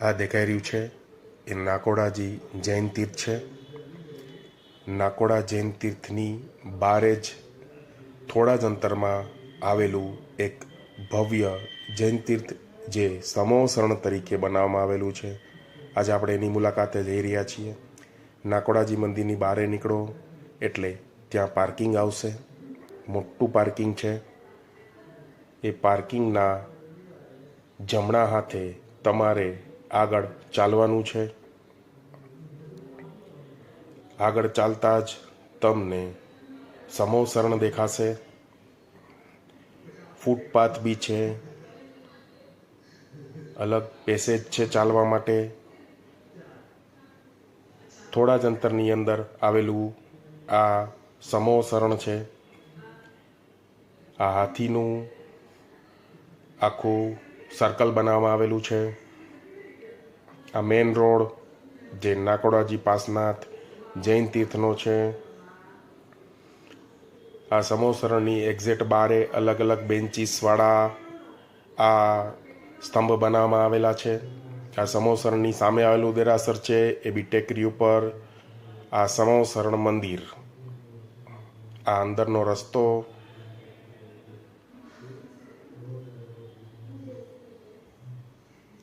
આ દેખાઈ રહ્યું છે એ નાકોડાજી જૈન તીર્થ છે. નાકોડા જૈન તીર્થની બારે જ થોડા જ અંતરમાં આવેલું એક ભવ્ય જૈન તીર્થ જે સમોસરણ તરીકે બનાવવામાં આવેલું છે. આજે આપણે એની મુલાકાતે જઈ રહ્યા છીએ. નાકોડાજી મંદિરની બહાર નીકળો એટલે ત્યાં પાર્કિંગ આવશે. મોટું પાર્કિંગ છે. એ પાર્કિંગના જમણા હાથે તમારે આગળ ચાલવાનું છે. આગળ ચાલતા જ તમને સમોસરણ દેખાશે. ફૂટપાથ બી છે, અલગ પેસેજ છે ચાલવા માટે. થોડા જ અંતરની અંદર આવેલું આ સમોસરણ છે. આ હાથીનું આખું સર્કલ બનાવવામાં આવેલું છે. આ મેન રોડ જે નાકોડાજી પાસનાથ જૈન તીર્થનો છે. આ સમોસરણની એક્ઝેક્ટ બારે અલગ અલગ બેન્ચીસવાળા આ સ્તંભ બનાવવામાં આવેલા છે. આ સમોસરણની સામે આવેલું દેરાસર છે એ બી ટેકરી ઉપર. આ સમોસરણ મંદિર, આ અંદરનો રસ્તો,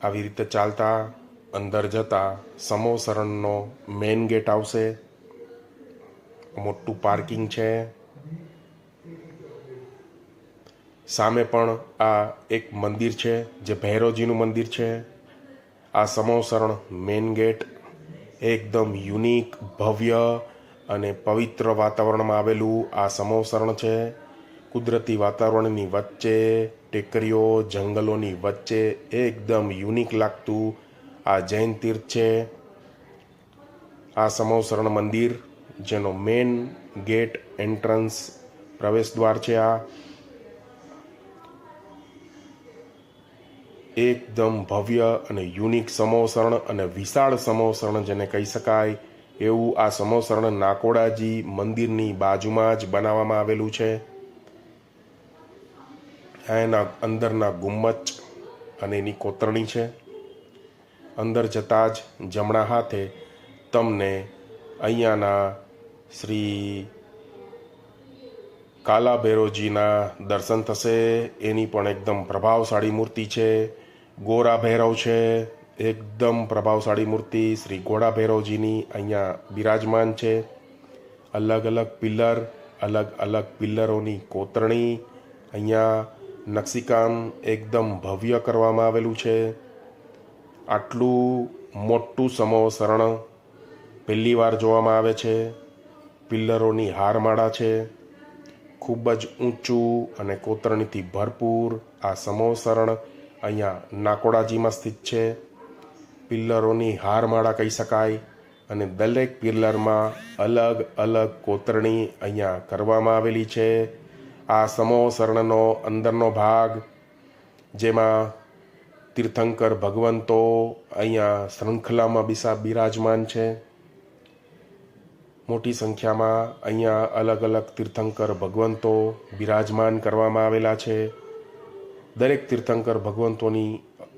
આવી રીતે ચાલતા અંદર જતા સમોસરણનો મેઇન ગેટ આવશે. મોટું પાર્કિંગ છે. સામે પણ આ એક મંદિર છે જે ભૈરવજીનું મંદિર છે. આ સમોસરણ મેઇન ગેટ એકદમ યુનિક, ભવ્ય અને પવિત્ર વાતાવરણમાં આવેલું આ સમોસરણ છે. કુદરતી વાતાવરણની વચ્ચે, ટેકરીઓ, જંગલોની વચ્ચે એકદમ યુનિક લાગતું આ જૈન તીર્થ છે. આ સમોસરણ મંદિર જેનો મેઇન ગેટ એન્ટ્રન્સ પ્રવેશ દ્વાર છે. આ એકદમ ભવ્ય અને યુનિક સમોસરણ અને વિશાળ સમોસરણ જેને કહી શકાય એવું આ સમોસરણ નાકોડાજી મંદિરની બાજુમાં જ બનાવવામાં આવેલું છે. એના અંદરના ગુમ્મચ અને એની કોતરણી છે. અંદર જતાં જ જમણા હાથે તમને અહીંયાના શ્રી કાલા ભૈરવજીના દર્શન થશે. એની પણ એકદમ પ્રભાવશાળી મૂર્તિ છે. ગોરા ભૈરવ છે, એકદમ પ્રભાવશાળી મૂર્તિ શ્રી ગોરા ભૈરવજીની અહીંયા બિરાજમાન છે. અલગ અલગ પિલ્લર, અલગ અલગ પિલ્લરોની કોતરણી, અહીંયા નકશીકામ એકદમ ભવ્ય કરવામાં આવેલું છે. આટલું મોટું સમોસરણ પહેલી વાર જોવામાં આવે છે. પિલ્લરોની હારમાળા છે. ખૂબ જ ઊંચું અને કોતરણીથી ભરપૂર આ સમોસરણ અહીંયા નાકોડાજીમાં સ્થિત છે. પિલ્લરોની હારમાળા કહી શકાય અને દરેક પિલ્લરમાં અલગ અલગ કોતરણી અહીંયા કરવામાં આવેલી છે. આ સમોસરણનો અંદરનો ભાગ જેમાં તીર્થંકર ભગવંતો અહીંયા શૃંખલામાં બિરાજમાન છે. મોટી સંખ્યામાં અહીંયા અલગ અલગ તીર્થંકર ભગવંતો બિરાજમાન કરવામાં આવેલા છે. દરેક તીર્થંકર ભગવંતોની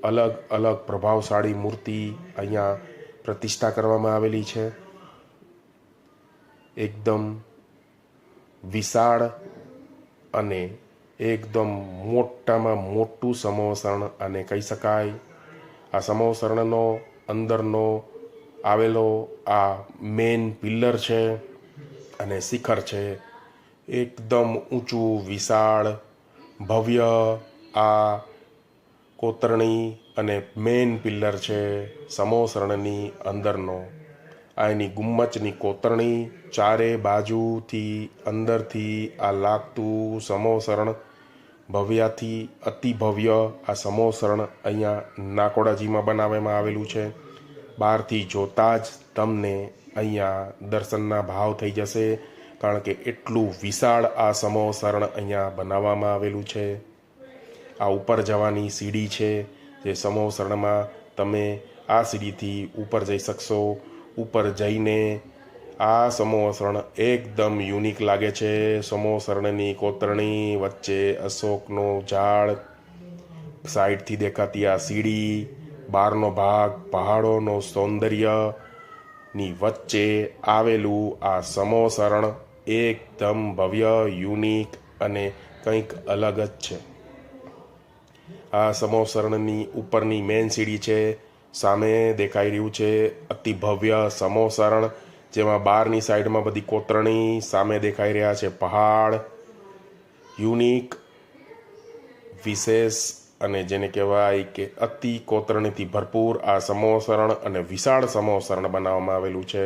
અલગ અલગ પ્રભાવશાળી મૂર્તિ અહીંયા પ્રતિષ્ઠા કરવામાં આવેલી છે. એકદમ વિશાળ અને એકદમ મોટામાં મોટું સમોસરણ અને કહી શકાય. આ સમોસરણનો અંદરનો આવેલો આ મેન પિલ્લર છે અને શિખર છે. એકદમ ઊંચું, વિશાળ, ભવ્ય આ કોતરણી અને મેન પિલ્લર છે સમોસરણની અંદરનો. આ એની ગુમ્મચની કોતરણી, ચારે બાજુથી અંદરથી આ લાગતું સમોસરણ, ભવ્યાથી અતિ ભવ્ય આ સમોસરણ અહીંયા નાકોડાજીમાં બનાવવામાં આવેલું છે. બહારથી જોતાં જ તમને અહીંયા દર્શનના ભાવ થઈ જશે, કારણ કે એટલું વિશાળ આ સમોસરણ અહીંયા બનાવવામાં આવેલું છે. આ ઉપર જવાની સીડી છે જે સમોસરણમાં તમે આ સીડીથી ઉપર જઈ શકશો. ઉપર જઈને આ સમોસરણ એકદમ યુનિક લાગે છે. સમોસરણની કોતરણી, વચ્ચે અશોકનો ઝાડ, સાઈડથી દેખાતી આ સીડી, બહારનો ભાગ પહાડોનો સૌંદર્યની વચ્ચે આવેલું આ સમોસરણ એકદમ ભવ્ય, યુનિક અને કંઈક અલગ જ છે. આ સમોસરણની ઉપરની મેન સીડી છે. સામે દેખાઈ રહ્યું છે અતિ ભવ્ય સમોસરણ, જેમાં બહારની સાઈડમાં બધી કોતરણી, સામે દેખાઈ રહ્યા છે પહાડ. યુનિક, વિશેષ અને જેને કહેવાય કે અતિ કોતરણીથી ભરપૂર આ સમોસરણ અને વિશાળ સમોસરણ બનાવવામાં આવેલું છે.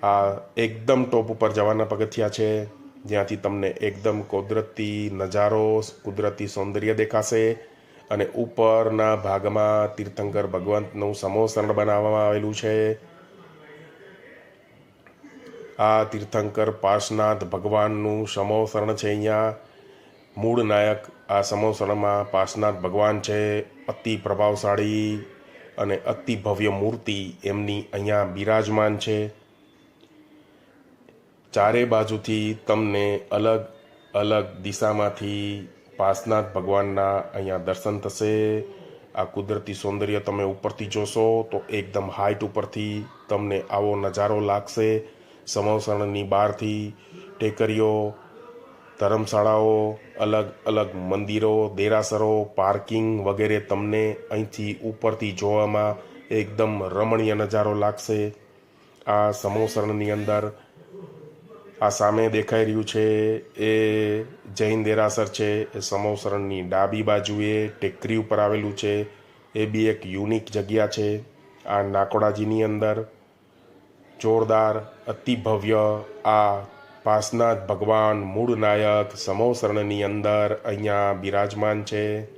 આ એકદમ ટોપ ઉપર જવાના પગથિયા છે, જ્યાંથી તમને એકદમ કુદરતી નજારો, કુદરતી સૌંદર્ય દેખાશે. અને ઉપરના ભાગમાં તીર્થંકર ભગવંતનું સમોસરણ બનાવવામાં આવેલું છે. આ તીર્થંકર પાર્શ્વનાથ ભગવાનનું સમોસરણ છે. અહીંયા મૂળ નાયક આ સમોસરણમાં પાર્શ્વનાથ ભગવાન છે. અતિ પ્રભાવશાળી અને અતિ ભવ્ય મૂર્તિ એમની અહીંયા બિરાજમાન છે. ચારે બાજુથી તમને અલગ અલગ દિશામાંથી પાર્શ્વનાથ ભગવાનના અહીંયા દર્શન થશે. આ કુદરતી સૌંદર્ય તમે ઉપરથી જોશો તો એકદમ હાઈટ ઉપરથી તમને આવો નજારો લાગશે. સમોસરણની બહારથી ટેકરીઓ, ધર્મશાળાઓ, અલગ અલગ મંદિરો, દેરાસરો, પાર્કિંગ વગેરે તમને અહીંથી ઉપરથી જોવામાં એકદમ રમણીય નજારો લાગશે. આ સમોસરણની અંદર આ સામે દેખાઈ રહ્યું છે એ જૈન દેરાસર છે. એ સમોસરણની ડાબી બાજુએ ટેકરી ઉપર આવેલું છે. એ બી એક યુનિક જગ્યા છે. આ નાકોડાજીની અંદર જોરદાર, અતિ ભવ્ય આ પાર્શ્વનાથ ભગવાન મૂળ નાયક સમોસરણની અંદર અહીંયા બિરાજમાન છે.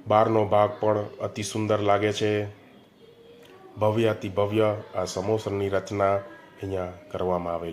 બહારનો ભાગ પણ અતિ સુંદર લાગે છે. ભવ્ય અતિ ભવ્ય આ સમોસરની રચના અહીંયા કરવામાં આવેલી.